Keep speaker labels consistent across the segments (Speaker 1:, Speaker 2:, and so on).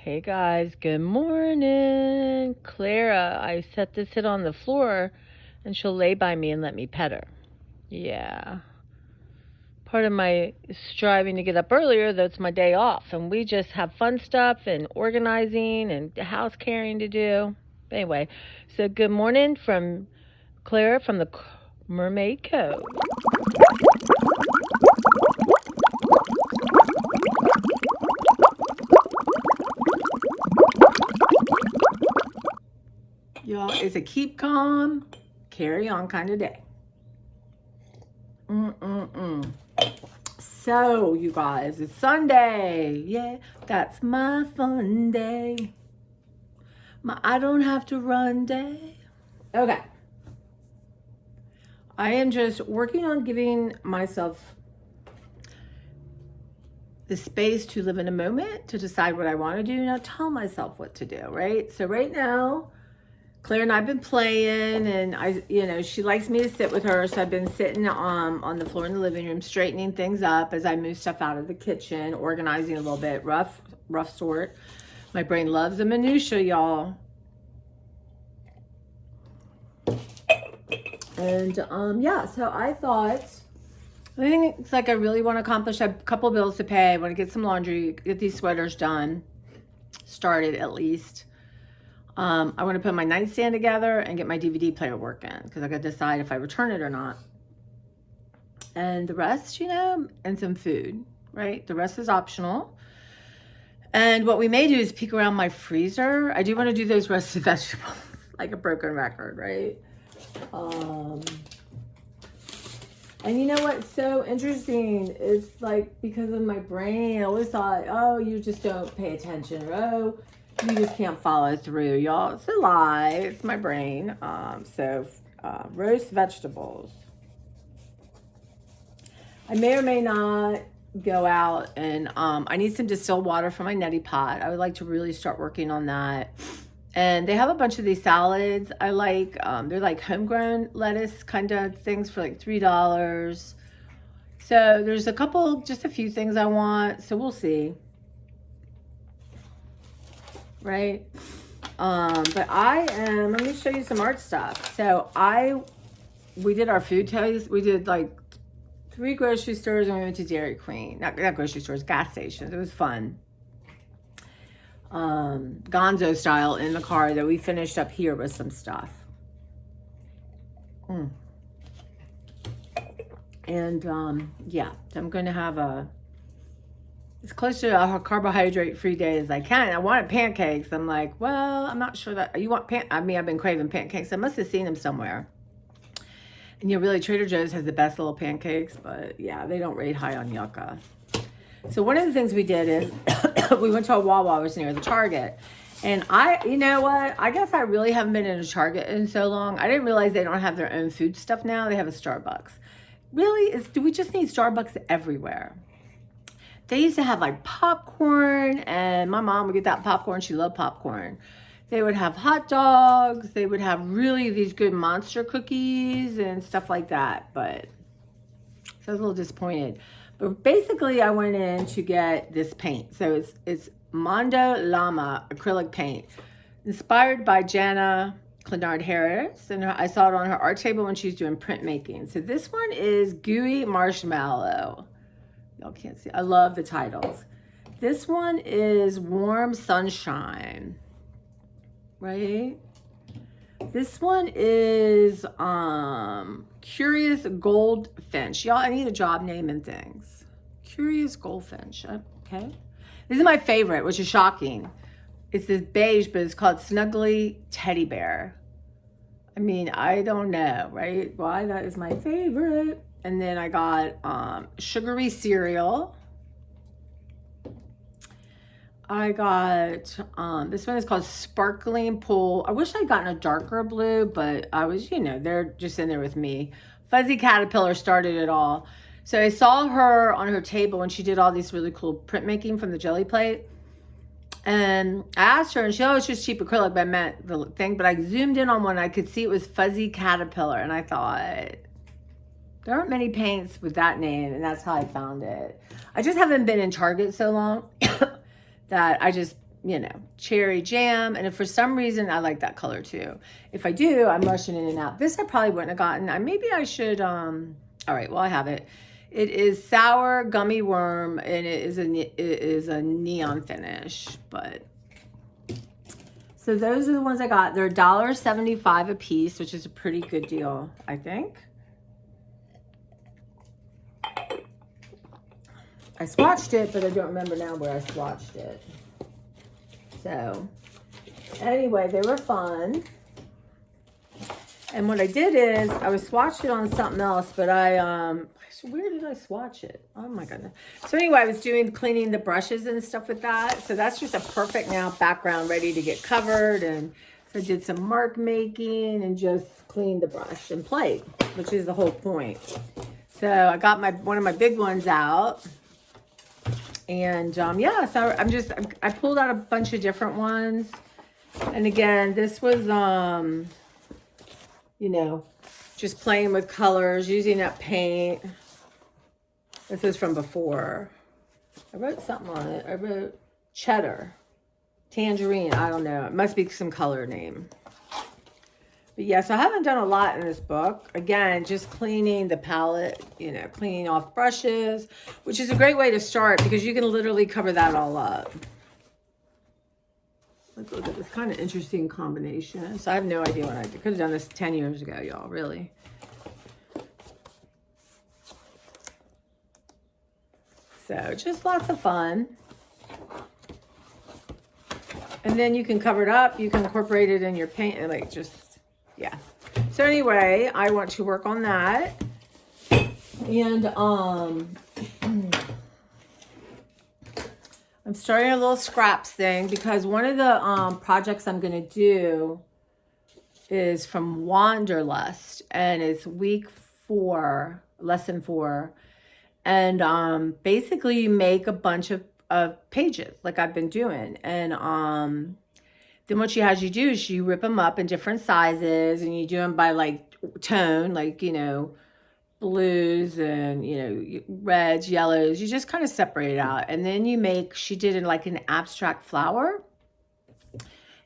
Speaker 1: Hey guys, good morning. Clara, I set to sit on the floor and she'll lay by me and let me pet her. Yeah. Part of my striving to get up earlier, though, it's my day off and we just have fun stuff and organizing and house caring to do. Anyway, so good morning from Clara from the Mermaid Cove. Y'all, it's a keep calm, carry on kind of day. So, you guys, it's Sunday. Yeah, that's my fun day. My I don't have to run day. Okay. I am just working on giving myself the space to live in a moment, to decide what I want to do, not tell myself what to do, right? So right now, Claire and I've been playing, and she likes me to sit with her, so I've been sitting on the floor in the living room, straightening things up as I move stuff out of the kitchen, organizing a little bit, rough sort. My brain loves the minutia, y'all. And so I think it's like I really want to accomplish a couple bills to pay. I want to get some laundry, get these sweaters done, started at least. I want to put my nightstand together and get my DVD player working because I got to decide if I return it or not. And the rest, and some food, right? The rest is optional. And what we may do is peek around my freezer. I do want to do those roasted vegetables, like a broken record, right? And you know what's so interesting is, like, because of my brain, I always thought, oh, you just don't pay attention, or oh, you just can't follow through, y'all. It's a lie. It's my brain. Roast vegetables. I may or may not go out and I need some distilled water for my neti pot. I would like to really start working on that. And they have a bunch of these salads I like. They're like homegrown lettuce kind of things for like $3. So there's just a few things I want. So we'll see. Right? But let me show you some art stuff. So we did our food taste. We did like 3 grocery stores and we went to Dairy Queen. Not grocery stores, gas stations. It was fun. Gonzo style in the car that we finished up here with some stuff. And I'm going to have as close to a carbohydrate-free day as I can. I wanted pancakes. I'm like, well, I'm not sure that you want I've been craving pancakes. I must have seen them somewhere. And really, Trader Joe's has the best little pancakes, but yeah, they don't rate high on Yucca. So one of the things we did is we went to a Wawa, was near the Target. And you know what? I guess I really haven't been in a Target in so long. I didn't realize they don't have their own food stuff now. They have a Starbucks. Really? Do we just need Starbucks everywhere? They used to have like popcorn, and my mom would get that popcorn. She loved popcorn. They would have hot dogs. They would have really these good monster cookies and stuff like that. But so I was a little disappointed. But basically, I went in to get this paint. So it's Mondo Llama acrylic paint, inspired by Jana Clenard Harris. And I saw it on her art table when she was doing printmaking. So this one is Gooey Marshmallow. Y'all can't see. I love the titles. This one is Warm Sunshine, right? This one is Curious Goldfinch. Y'all, I need a job naming things. Curious Goldfinch. Okay. This is my favorite, which is shocking. It's this beige, but it's called Snuggly Teddy Bear. I mean, I don't know, right? Why that is my favorite. And then I got sugary cereal. I got, this one is called Sparkling Pool. I wish I'd gotten a darker blue, but I was, they're just in there with me. Fuzzy Caterpillar started it all. So I saw her on her table when she did all these really cool printmaking from the Jelly Plate. And I asked her, and she always just cheap acrylic, but I meant the thing. But I zoomed in on one, I could see it was Fuzzy Caterpillar. And I thought, there aren't many paints with that name, and that's how I found it. I just haven't been in Target so long that I just you know, cherry jam. And if for some reason I like that color too. If I do, I'm rushing in and out. This I probably wouldn't have gotten. Maybe I should, all right, well, I have it. It is sour gummy worm, and it is a neon finish, but so those are the ones I got. They're $1.75 a piece, which is a pretty good deal, I think. I swatched it, but I don't remember now where I swatched it. So anyway, they were fun. And what I did is I was swatched it on something else, but where did I swatch it? Oh my goodness. So anyway, I was cleaning the brushes and stuff with that. So that's just a perfect now background ready to get covered. And so I did some mark making and just cleaned the brush and played, which is the whole point. So I got one of my big ones out. And yeah, so I pulled out a bunch of different ones. And again, this was, you know, just playing with colors, using up paint. This is from before. I wrote something on it. I wrote cheddar, tangerine. I don't know. It must be some color name. But yeah, so I haven't done a lot in this book. Again, just cleaning the palette, you know, cleaning off brushes, which is a great way to start because you can literally cover that all up. Let's look at this kind of interesting combination. So I have no idea what I did. Could have done this 10 years ago, y'all, really. So just lots of fun. And then you can cover it up. You can incorporate it in your paint and like just, yeah. So anyway, I want to work on that. And I'm starting a little scraps thing because one of the projects I'm going to do is from Wanderlust, and it's week 4, lesson 4. And basically you make a bunch of pages like I've been doing. And then what she has you do is you rip them up in different sizes, and you do them by like tone, like, you know, blues and, you know, reds, yellows. You just kind of separate it out. And then she did it like an abstract flower.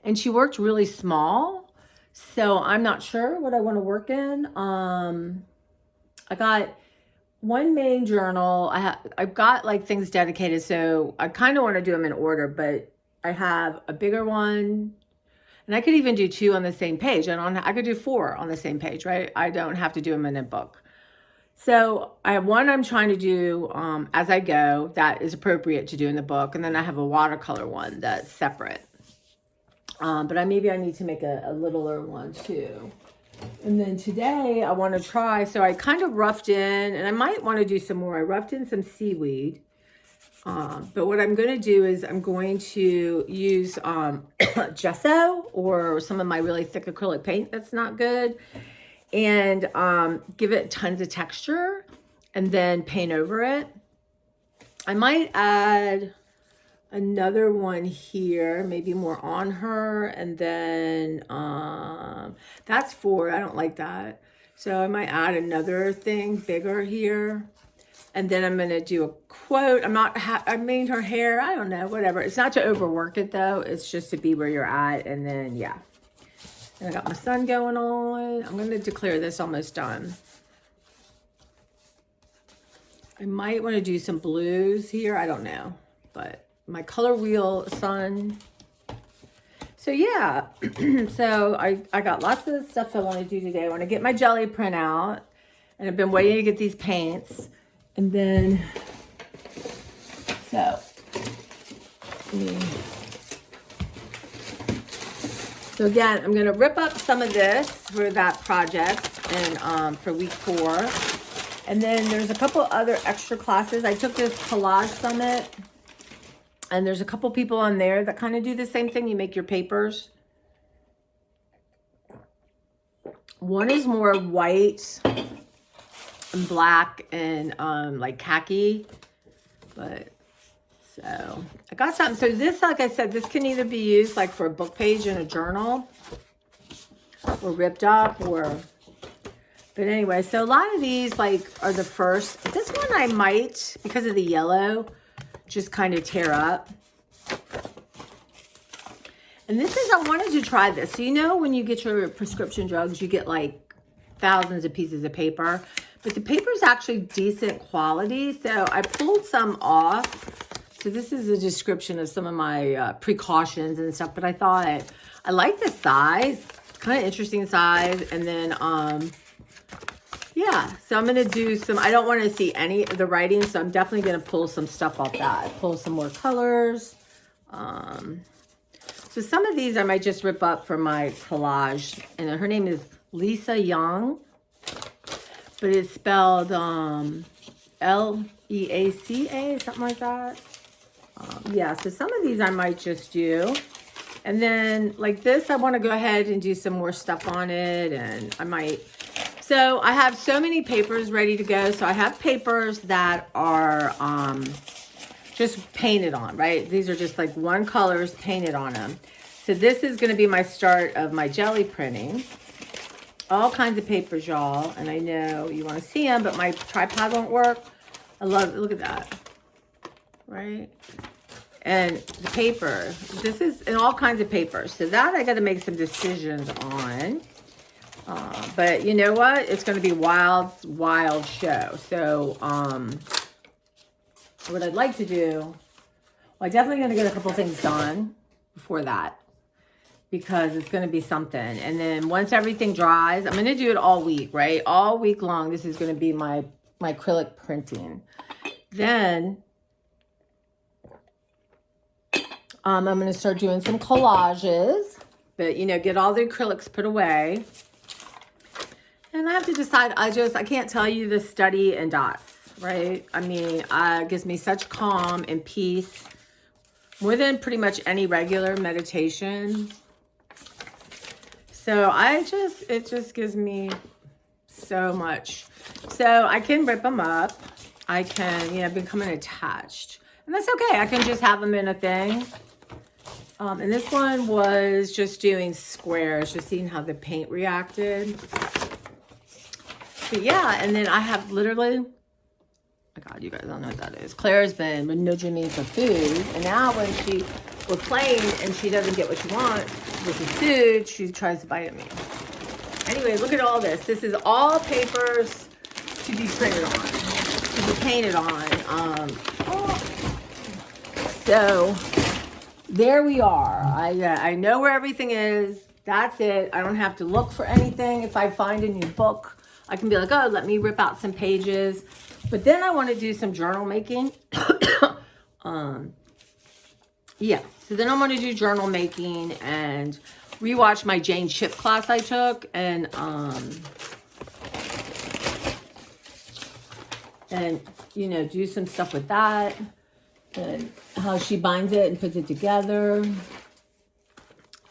Speaker 1: And she worked really small. So I'm not sure what I want to work in. I got one main journal. I've got like things dedicated. So I kind of want to do them in order, but I have a bigger one. And I could even do 2 on the same page. I could do 4 on the same page, right? I don't have to do them in a book. So I have one I'm trying to do as I go that is appropriate to do in the book. And then I have a watercolor one that's separate. But maybe I need to make a littler one too. And then today I want to try, so I kind of roughed in, and I might want to do some more. I roughed in some seaweed. But what I'm going to do is I'm going to use gesso or some of my really thick acrylic paint that's not good. And give it tons of texture and then paint over it. I might add another one here, maybe more on her, and then that's 4. I don't like that. So I might add another thing bigger here. And then I'm going to do a quote. I made her hair. I don't know, whatever. It's not to overwork it though. It's just to be where you're at. And then, yeah. And I got my sun going on. I'm going to declare this almost done. I might want to do some blues here. I don't know. But my color wheel sun. So yeah. So I got lots of stuff I want to do today. I want to get my jelly print out. And I've been waiting to get these paints. And then, so. So again, I'm going to rip up some of this for that project and for week 4. And then there's a couple other extra classes. I took this collage summit, and there's a couple people on there that kind of do the same thing. You make your papers. One is more white and black and like khaki, but so I got something. So this, like I said, this can either be used like for a book page in a journal or ripped up or, but anyway, so a lot of these like are the first. This one I might, because of the yellow, just kind of tear up. And this is, I wanted to try this. So you know when you get your prescription drugs, you get like thousands of pieces of paper. But the paper is actually decent quality. So I pulled some off. So this is a description of some of my precautions and stuff. But I thought, I like the size. Kind of interesting size. And then, yeah. So I'm going to do some, I don't want to see any of the writing. So I'm definitely going to pull some stuff off that. Pull some more colors. So some of these I might just rip up for my collage. And her name is Lisa Young. But it's spelled L-E-A-C-A, something like that. Yeah, so some of these I might just do. And then like this, I want to go ahead and do some more stuff on it. And I might... So I have so many papers ready to go. So I have papers that are just painted on, right? These are just like one colors painted on them. So this is going to be my start of my jelly printing. All kinds of papers, y'all. And I know you want to see them, but my tripod won't work. I love it. Look at that. Right? And the paper. This is in all kinds of papers. So that I got to make some decisions on. But you know what? It's going to be wild show. So, what I'd like to do, well, I'm definitely going to get a couple things done before that. Because it's going to be something. And then once everything dries, I'm going to do it all week, right? All week long, this is going to be my acrylic printing. Then, I'm going to start doing some collages. But, you know, get all the acrylics put away. And I have to decide, I can't tell you the study and dots, right? I mean, it gives me such calm and peace. More than pretty much any regular meditation. So it just gives me so much. So I can rip them up. I can, you know, becoming attached. And that's okay. I can just have them in a thing. And this one was just doing squares, just seeing how the paint reacted. But yeah, and then I have literally, oh my God, you guys don't know what that is. Claire's been nudging me for food. And now when we're playing and she doesn't get what she wants with the food, she tries to bite at me. Anyway, look at all this. This is all papers to be printed on, to be painted on. So there we are. I know where everything is. That's it. I don't have to look for anything. If I find a new book, I can be like, oh, let me rip out some pages. But then I want to do some journal making. Yeah, so then I'm going to do journal making and rewatch my Jane Chip class I took and you know, do some stuff with that and how she binds it and puts it together.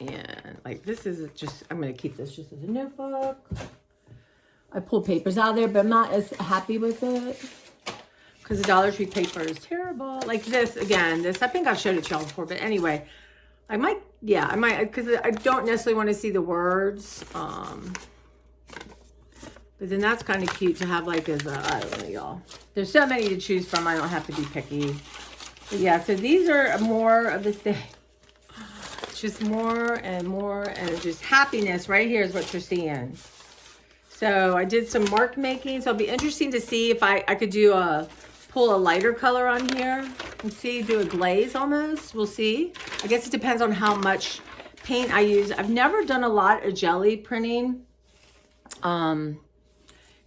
Speaker 1: And like this is just, I'm going to keep this just as a notebook. I pulled papers out of there, but I'm not as happy with it. Because the Dollar Tree paper is terrible. Like this, again, this, I think I've showed it to y'all before. But anyway, I might, because I don't necessarily want to see the words. But then that's kind of cute to have like as a, I don't know, y'all. There's so many to choose from. I don't have to be picky. But yeah, so these are more of the same. Just more and just happiness right here is what you're seeing. So I did some mark making. So it'll be interesting to see if I could do pull a lighter color on here and see, do a glaze almost. We'll see. I guess it depends on how much paint I use. I've never done a lot of jelly printing. You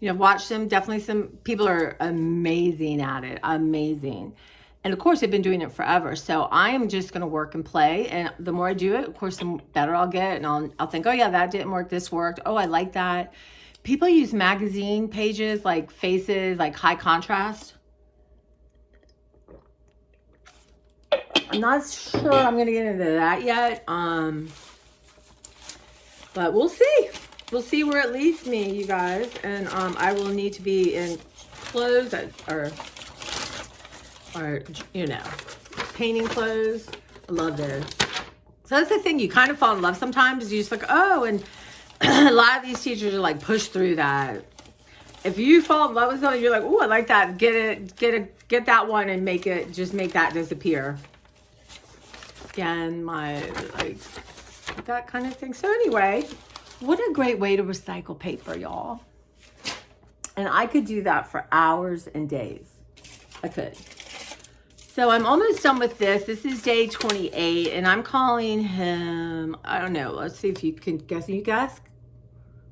Speaker 1: know, watch them. Definitely some people are amazing at it. Amazing. And of course, I've been doing it forever. So I am just going to work and play. And the more I do it, of course, the better I'll get. And I'll think, oh yeah, that didn't work. This worked. Oh, I like that. People use magazine pages like faces, like high contrast. I'm not sure I'm going to get into that yet. But we'll see. We'll see where it leads me, you guys. And I will need to be in clothes that are, you know, painting clothes. I love those. So that's the thing. You kind of fall in love sometimes. You just like, oh, and a lot of these teachers are like, push through that. If you fall in love with something, you're like, oh, I like that. Get that one and make that disappear. again, my, like, that kind of thing. So anyway, what a great way to recycle paper, y'all. And I could do that for hours and days. I could. So I'm almost done with this. This is day 28, and I'm calling him, I don't know. Let's see if you can guess. You guess?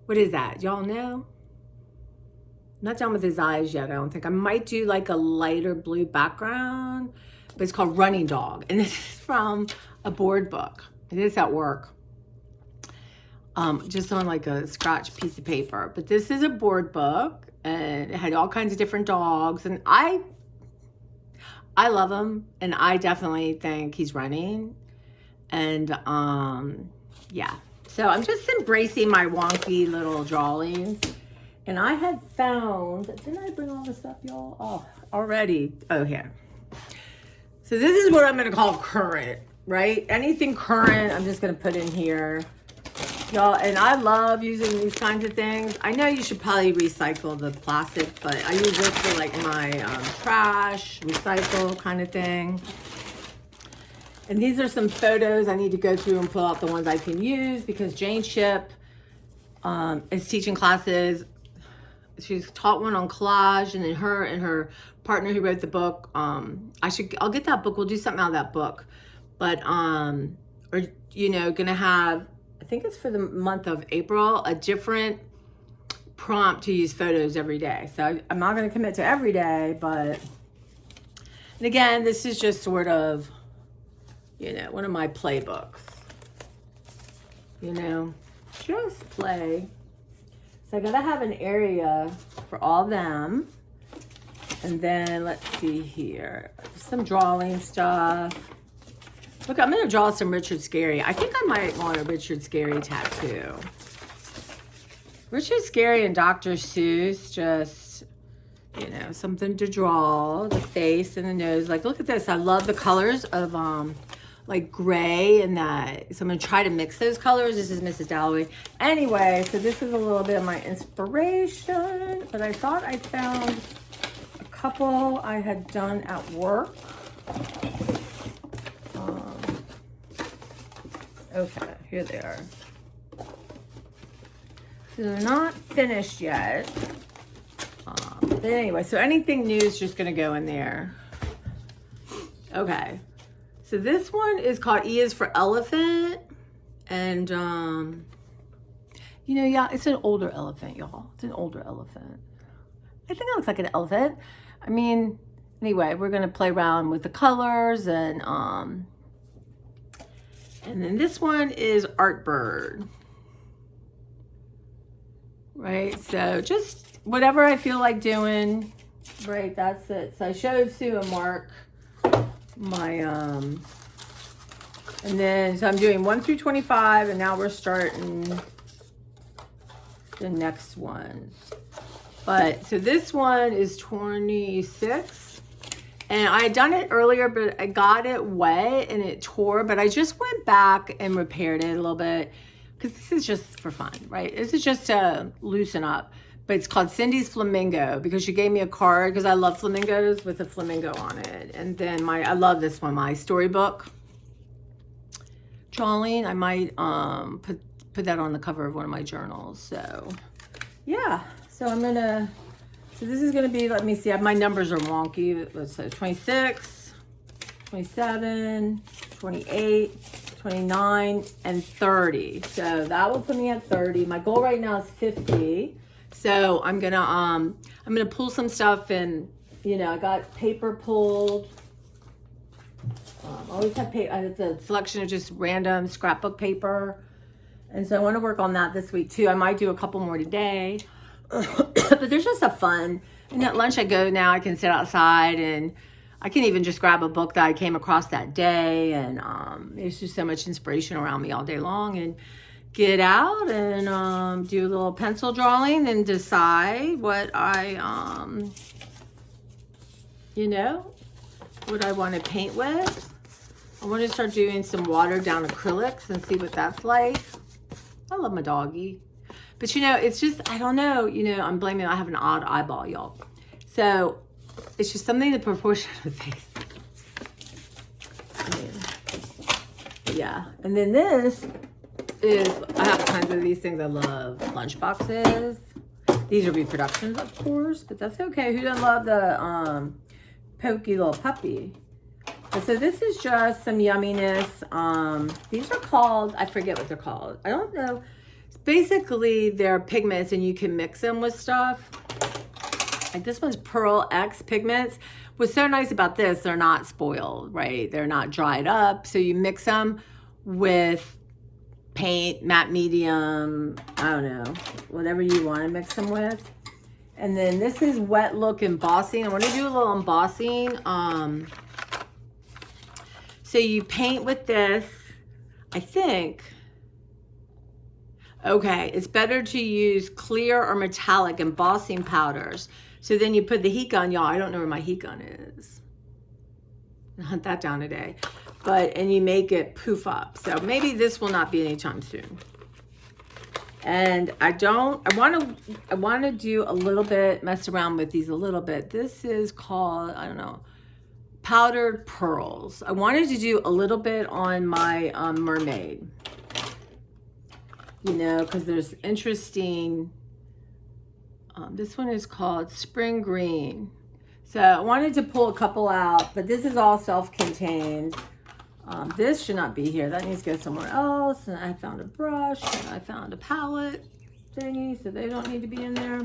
Speaker 1: What is that? Y'all know? I'm not done with his eyes yet, I don't think. I might do like a lighter blue background, but it's called Running Dog. And this is from a board book. It is at work. Just on like a scratch piece of paper. But this is a board book, and it had all kinds of different dogs. And I love him, and I definitely think he's running. And yeah, so I'm just embracing my wonky little drawings. And I had found, didn't I bring all this up, y'all? Oh, already. Oh, here. So this is what I'm going to call current, right? Anything current, I'm just going to put in here. Y'all, and I love using these kinds of things. I know you should probably recycle the plastic, but I use this for like my trash, recycle kind of thing. And these are some photos I need to go through and pull out the ones I can use, because Jane Ship is teaching classes. She's taught one on collage, and then her and her partner who wrote the book, I'll get that book. We'll do something out of that book. But, or, you know, gonna have, I think it's for the month of April, a different prompt to use photos every day. So I'm not going to commit to every day, but, and again, this is just sort of, you know, one of my playbooks, you know, just play. So I got to have an area for all them. And then let's see here, some drawing stuff. Look, I'm going to draw some Richard Scarry. I think I might want a Richard Scarry tattoo. Richard Scarry and Dr. Seuss, just, you know, something to draw. The face and the nose. Like, look at this. I love the colors of, like, gray and that. So I'm going to try to mix those colors. This is Mrs. Dalloway. Anyway, so this is a little bit of my inspiration. But I thought I found a couple I had done at work. Okay, here they are. So they're not finished yet. But anyway, so anything new is just going to go in there. Okay. So this one is called E is for Elephant. And, you know, yeah, it's an older elephant, y'all. It's an older elephant. I think it looks like an elephant. I mean, anyway, we're going to play around with the colors and then this one is Art Bird. Right, so just whatever I feel like doing, right, that's it. So I showed Sue and Mark my, and then, so I'm doing 1 through 25, and now we're starting the next one. But, so this one is 26. And I had done it earlier, but I got it wet and it tore. But I just went back and repaired it a little bit, because this is just for fun, right? This is just to loosen up. But it's called Cindy's Flamingo, because she gave me a card, because I love flamingos, with a flamingo on it. And then I love this one, my storybook drawing. I might put that on the cover of one of my journals. So yeah, so I'm gonna. So this is going to be, let me see, my numbers are wonky. Let's say 26, 27, 28, 29, and 30. So that will put me at 30. My goal right now is 50. So I'm going to pull some stuff, and, you know, I got paper pulled. I always have paper. I have the selection of just random scrapbook paper. And so I want to work on that this week too. I might do a couple more today. But there's just a fun, and at lunch I go now, I can sit outside, and I can even just grab a book that I came across that day, and there's just so much inspiration around me all day long, and get out and do a little pencil drawing and decide what I, you know, what I want to paint with. I want to start doing some watered down acrylics and see what that's like. I love my doggy. But, you know, it's just, I don't know, you know, I'm blaming, I have an odd eyeball, y'all. So, it's just something, the proportion of the face. Yeah. And then this is, I have kinds of these things I love. Lunch boxes. These are reproductions, of course, but that's okay. Who doesn't love the pokey little puppy? And so this is just some yumminess. These are called, I forget what they're called. I don't know. Basically, they're pigments and you can mix them with stuff. Like this one's Pearl X pigments. What's so nice about this, they're not spoiled, right? They're not dried up. So you mix them with paint, matte medium, I don't know, whatever you want to mix them with. And then this is Wet Look Embossing. I want to do a little embossing. So you paint with this, I think. Okay, it's better to use clear or metallic embossing powders. So then you put the heat gun, y'all. I don't know where my heat gun is. I'll hunt that down today. And you make it poof up. So maybe this will not be anytime soon. And I want to do a little bit, mess around with these a little bit. This is called, I don't know, Powdered Pearls. I wanted to do a little bit on my mermaid. You know, because there's interesting, this one is called Spring Green. So I wanted to pull a couple out, but this is all self-contained. This should not be here. That needs to go somewhere else. And I found a brush and I found a palette thingy, so they don't need to be in there.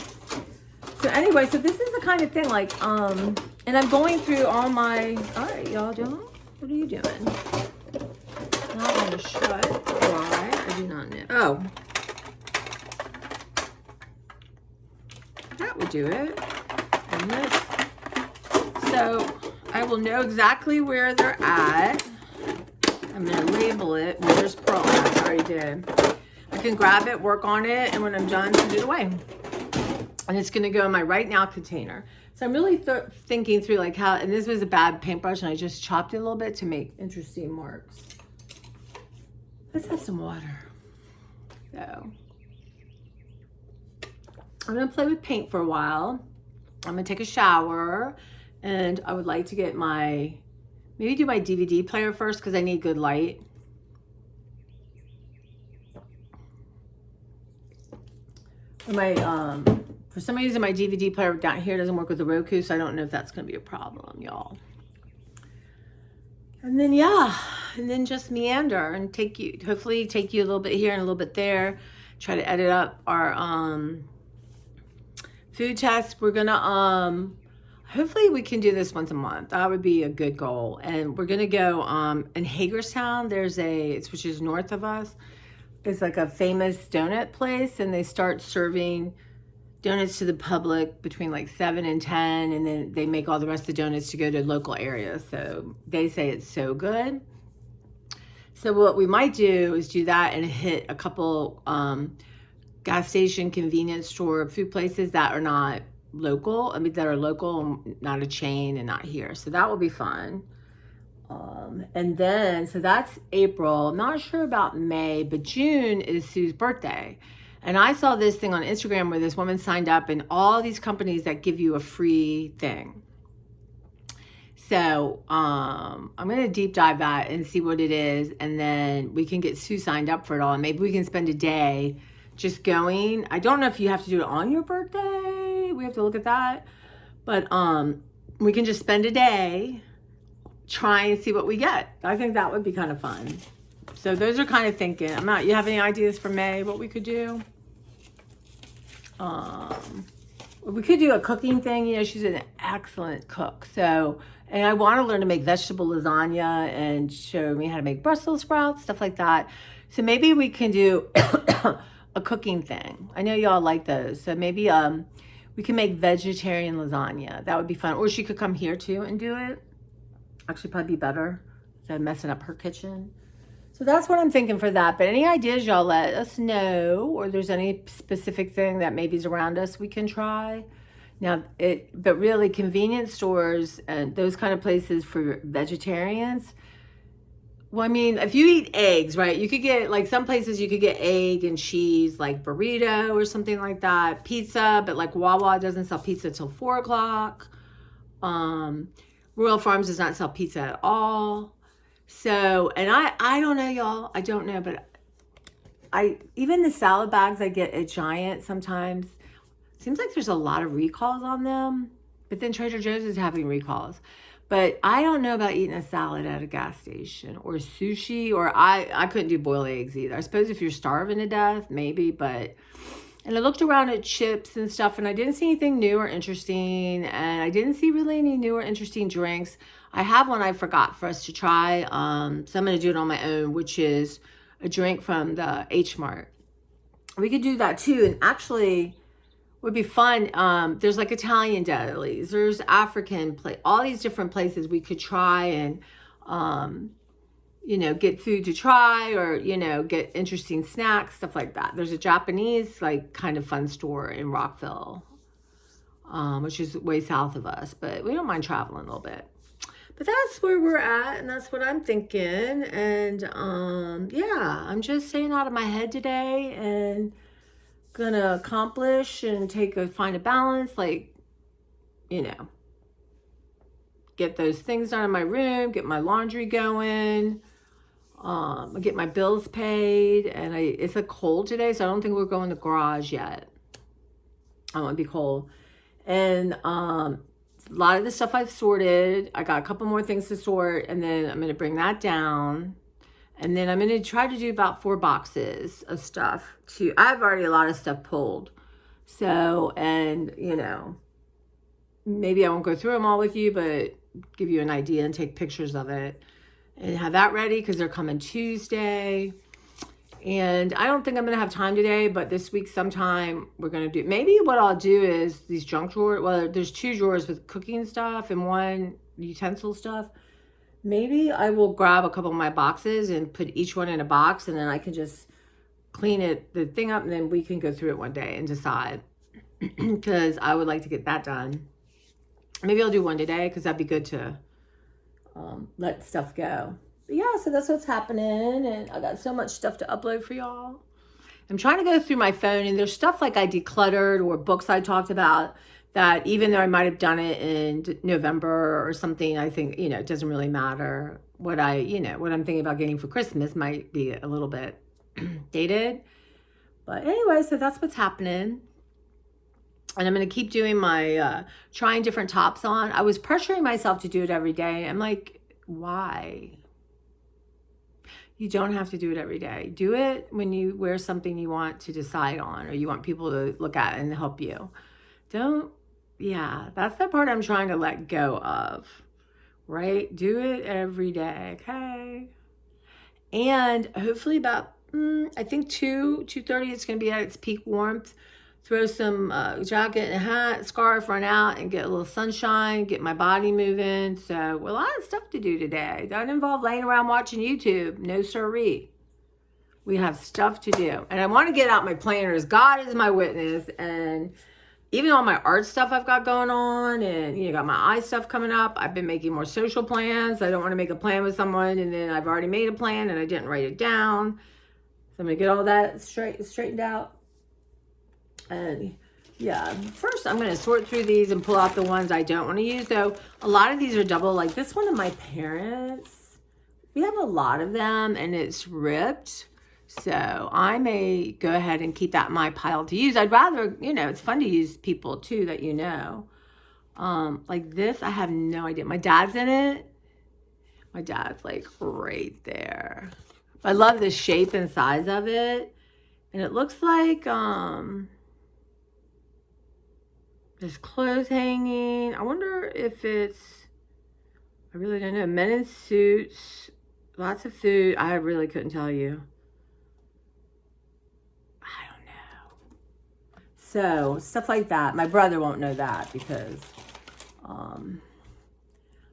Speaker 1: So anyway, so this is the kind of thing like, and I'm going through all my, all right, y'all doing? What are you doing? Not going to shut. Why? I do not know. Oh. That would do it. And this. So I will know exactly where they're at. I'm going to label it. Where's Pearl at? I already did. I can grab it, work on it, and when I'm done, put it away. And it's going to go in my right now container. So I'm really thinking through like how, and this was a bad paintbrush, and I just chopped it a little bit to make interesting marks. Let's have some water. So I'm going to play with paint for a while. I'm going to take a shower, and I would like to get maybe do my DVD player first because I need good light. For some reason, my DVD player down here doesn't work with the Roku, so I don't know if that's going to be a problem, y'all. And then, yeah, and then just meander and hopefully take you a little bit here and a little bit there. Try to edit up our food test. We're going to, hopefully we can do this once a month. That would be a good goal. And we're going to go in Hagerstown. Which is north of us. It's like a famous donut place, and they start serving donuts to the public between like 7 and 10, and then they make all the rest of the donuts to go to local areas. So they say it's so good. So what we might do is do that and hit a couple gas station, convenience store, food places that are not local. I mean, that are local, not a chain and not here. So that will be fun. And then, so that's April. I'm not sure about May, but June is Sue's birthday. And I saw this thing on Instagram where this woman signed up, and all these companies that give you a free thing. So I'm going to deep dive that and see what it is. And then we can get Sue signed up for it all. And maybe we can spend a day just going. I don't know if you have to do it on your birthday. We have to look at that. But we can just spend a day, try and see what we get. I think that would be kind of fun. So those are kind of thinking. You have any ideas for May, what we could do? We could do a cooking thing. You know, she's an excellent cook. So, and I want to learn to make vegetable lasagna and show me how to make Brussels sprouts, stuff like that. So maybe we can do a cooking thing. I know y'all like those. So maybe we can make vegetarian lasagna. That would be fun. Or she could come here too and do it. Actually, probably be better instead of messing up her kitchen. So that's what I'm thinking for that. But any ideas, y'all let us know. Or there's any specific thing that maybe is around us we can try. Now, but really convenience stores and those kind of places for vegetarians. Well, I mean, if you eat eggs, right, you could get, like some places you could get egg and cheese, like burrito or something like that. Pizza, but like Wawa doesn't sell pizza till 4 o'clock. Royal Farms does not sell pizza at all. So, and I don't know, y'all. I don't know, but even the salad bags I get at Giant sometimes, seems like there's a lot of recalls on them. But then Trader Joe's is having recalls. But I don't know about eating a salad at a gas station or sushi, or I couldn't do boiled eggs either. I suppose if you're starving to death, maybe, but and I looked around at chips and stuff, and I didn't see anything new or interesting, and I didn't see really any new or interesting drinks. I have one I forgot for us to try, so I'm going to do it on my own, which is a drink from the H Mart. We could do that too, and actually would be fun. There's like Italian delis, there's African all these different places we could try and get food to try, or get interesting snacks, stuff like that. There's a Japanese like kind of fun store in Rockville, which is way south of us, but we don't mind traveling a little bit. But that's where we're at, and that's what I'm thinking. And yeah, I'm just staying out of my head today and gonna accomplish and find a balance, like, get those things done in my room, get my laundry going, get my bills paid. And it's a cold today, so I don't think we're going to the garage yet. I want to be cold. And a lot of the stuff I've sorted. I got a couple more things to sort, and then I'm going to bring that down. And then I'm going to try to do about 4 boxes of stuff too. I have already a lot of stuff pulled. So, and maybe I won't go through them all with you, but give you an idea and take pictures of it and have that ready, because they're coming Tuesday. And I don't think I'm going to have time today, but this week sometime we're going to do, maybe what I'll do is these junk drawers. Well, there's 2 drawers with cooking stuff and 1 utensil stuff. Maybe I will grab a couple of my boxes and put each one in a box, and then I can just clean the thing up, and then we can go through it one day and decide, because I would like to get that done. Maybe I'll do one today, because that'd be good to let stuff go. But yeah, so that's what's happening, and I got so much stuff to upload for y'all. I'm trying to go through my phone, and there's stuff like I decluttered, or books I talked about, that even though I might have done it in November or something, I think, it doesn't really matter. What I'm thinking about getting for Christmas might be a little bit dated. But anyway, so that's what's happening. And I'm going to keep doing my, trying different tops on. I was pressuring myself to do it every day. I'm like, why? You don't have to do it every day. Do it when you wear something you want to decide on, or you want people to look at and help you. That's the part I'm trying to let go of, right? Do it every day, okay? And hopefully about, I think 2:30, it's going to be at its peak warmth. Throw some jacket and a hat, scarf, run out and get a little sunshine, get my body moving. So a lot of stuff to do today. Don't involve laying around watching YouTube. No siree. We have stuff to do. And I want to get out my planners. God is my witness. And even all my art stuff I've got going on, and got my eye stuff coming up. I've been making more social plans. I don't want to make a plan with someone and then I've already made a plan and I didn't write it down. So I'm going to get all that straightened out. And yeah, first I'm going to sort through these and pull out the ones I don't want to use. Though a lot of these are double. Like this one of my parents, we have a lot of them and it's ripped. So I may go ahead and keep that in my pile to use. I'd rather, it's fun to use people too that like this, I have no idea. My dad's in it. My dad's like right there. I love the shape and size of it. And it looks like there's clothes hanging. I wonder if it's, I really don't know. Men in suits, lots of food. I really couldn't tell you. So stuff like that. My brother won't know that because,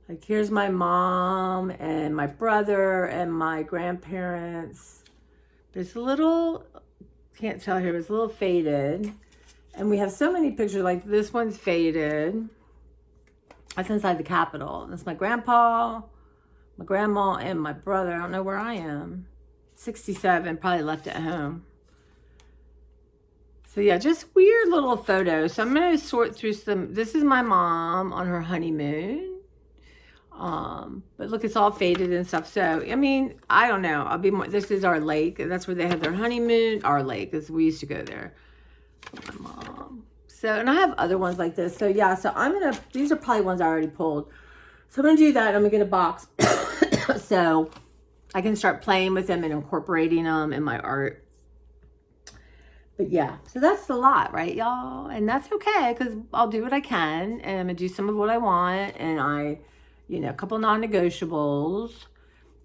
Speaker 1: like here's my mom and my brother and my grandparents. There's a little, can't tell here, but it's a little faded. And we have so many pictures, like this one's faded. That's inside the Capitol. That's my grandpa, my grandma, and my brother. I don't know where I am. 67, probably left at home. So yeah, just weird little photos. So I'm going to sort through some. This is my mom on her honeymoon. But look, it's all faded and stuff. So, I mean, I don't know. I'll be more, this is our lake. That's where they have their honeymoon. Our lake, because we used to go there. My mom. So, and I have other ones like this. So, yeah, so I'm going to, these are probably ones I already pulled. So, I'm going to do that. I'm going to get a box. So, I can start playing with them and incorporating them in my art. But yeah, so that's a lot, right, y'all? And that's okay, because I'll do what I can, and I'm going to do some of what I want, and a couple non-negotiables,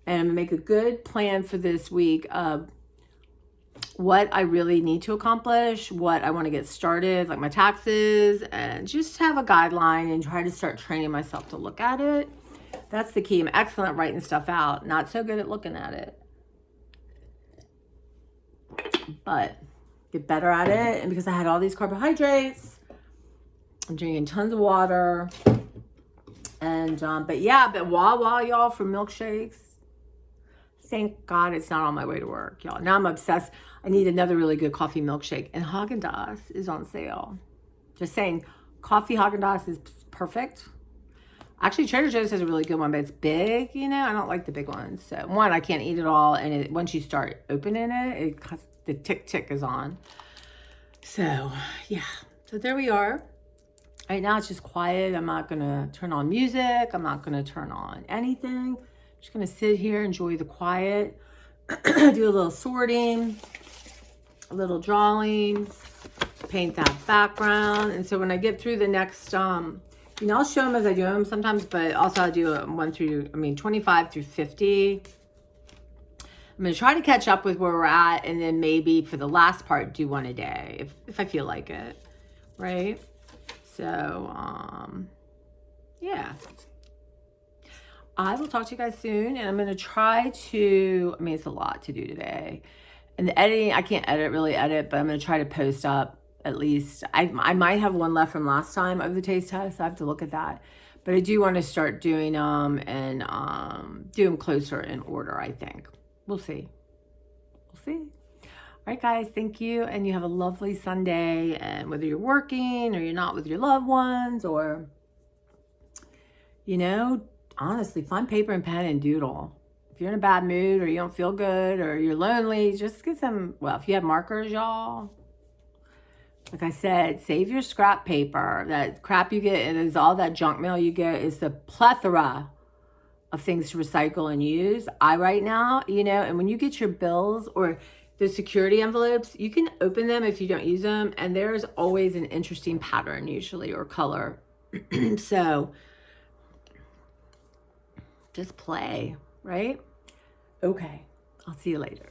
Speaker 1: and I'm going to make a good plan for this week of what I really need to accomplish, what I want to get started, like my taxes, and just have a guideline and try to start training myself to look at it. That's the key. I'm excellent at writing stuff out, not so good at looking at it. But get better at it. And because I had all these carbohydrates, I'm drinking tons of water. And, but Wawa, y'all, for milkshakes. Thank God it's not on my way to work, y'all. Now I'm obsessed. I need another really good coffee milkshake. And Haagen-Dazs is on sale. Just saying, coffee Haagen-Dazs is perfect. Actually, Trader Joe's has a really good one, but it's big, I don't like the big ones. So, one, I can't eat it all. And once you start opening it, the tick is on. So, yeah. So, there we are. Right now, it's just quiet. I'm not going to turn on music. I'm not going to turn on anything. I'm just going to sit here, enjoy the quiet, do a little sorting, a little drawing, paint that background. And so, when I get through the next... I'll show them as I do them sometimes, but also I'll do 25 through 50. I'm going to try to catch up with where we're at, and then maybe for the last part, do one a day, if I feel like it, right? So, yeah. I will talk to you guys soon, and I'm going to try to, it's a lot to do today. And the editing, I can't really edit, but I'm going to try to post up at least. I might have one left from last time of the taste test. I have to look at that. But I do want to start doing them and do them closer in order, I think. We'll see. We'll see. All right, guys. Thank you. And you have a lovely Sunday. And whether you're working or you're not with your loved ones, or, honestly, find paper and pen and doodle. If you're in a bad mood or you don't feel good or you're lonely, just get some, if you have markers, y'all. Like I said, save your scrap paper. That crap you get, it is all that junk mail you get, is the plethora of things to recycle and use. Right now, and when you get your bills or the security envelopes, you can open them if you don't use them. And there's always an interesting pattern usually, or color. So just play, right? Okay. I'll see you later.